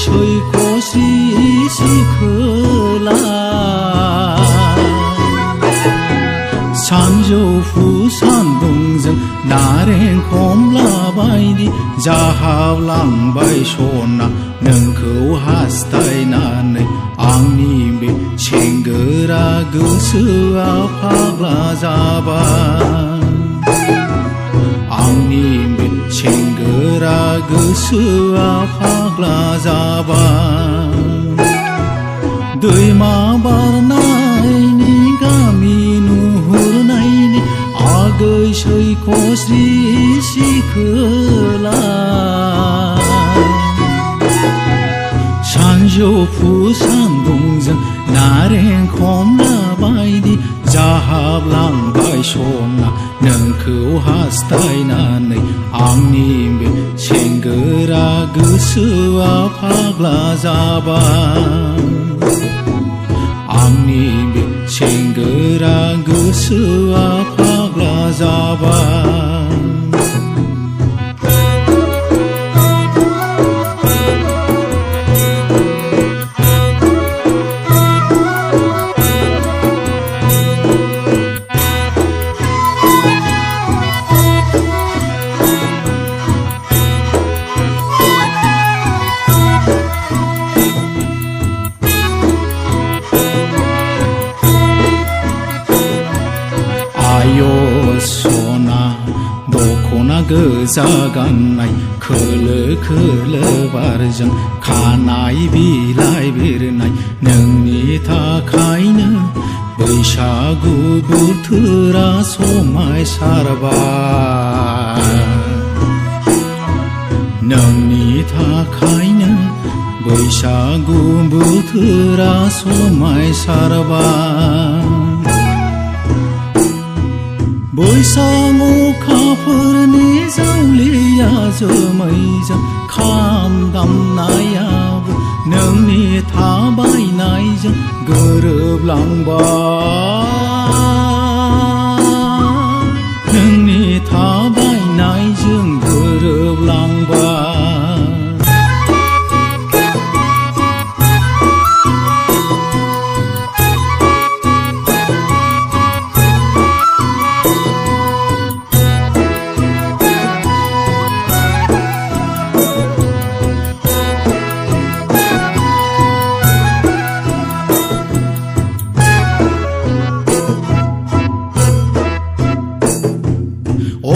सैख'स्रि सिखोला सानजौफु सान्दुंजों नारें खमला बायदि जाहाबलांबाय सना नोंखौ हास्थायनानै आंनि बे सेंगोरा गोसोआ फाग्ला जाबाय आंनि बे सेंगोरा गोसोआ फाग्ला जाबाय दैमा बारनायनि गामि नुहुरनायनि आगै सैख'स्रि सिखोला सानजौफु सान्दुंजों नारें खमला बायदि जाहाबलांबाय सना नोंखौ हास्थायनानै आंनि बे सेंगोरा गोसोआ फाग्ला जाबाय आंनि बे सेंगोरा गोसोआ फाग्ला जाबाय सना दख'ना गोजा गाननाय खोलो खोलो बारजों खानाय बिलाइ बिरनाय नोंनि थाखायनो बैसागु बोथोरा समायसारबाय नोंनि थाखायनो बैसागु बोथोरा समायसारबाय बैसाग अखाफोरनि जावलिया जोमैजों खाम दामनायाबो नोंनि थाबायनायजों गोरोबलांबाय नोंनि थाबायनायजों गोरोबलांबाय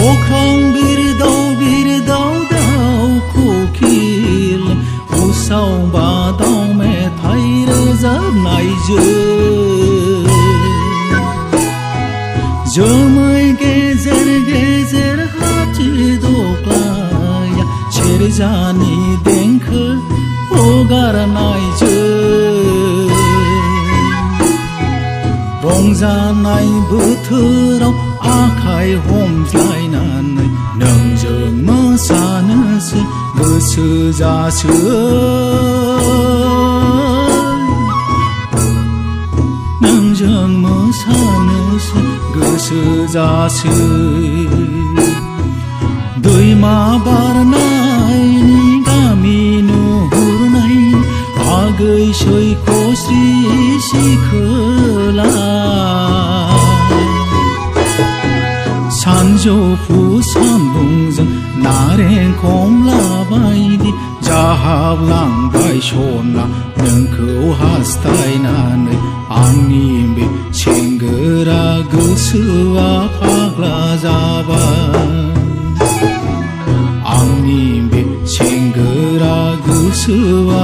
अख्रां बिरदाव दाउखौ खिल उसाव बादाव मेथाइ रोजाबनायजों जोमै गेजेर गेजेर हाथि दख्लाया सेरजानि देंखो हगारनायजों रंजानाय बोथोराव आखाइ हमज्लायनानै नोंजों मोसानोसै गोसो जासै नोंजों मोसानोसै गोसो जासै दैमा बारनायनि गामि नुहुरनाय आगै सैख'स्रि सिखोला सानजौफु सान्दुंजों नारें खमला बायदि जाहाबलांबाय सना नोंखौ हास्थायनानै आंनि बे सेंगोरा गोसोआ फाग्ला जाबाय आंनि बे सेंगोरा गोसोआ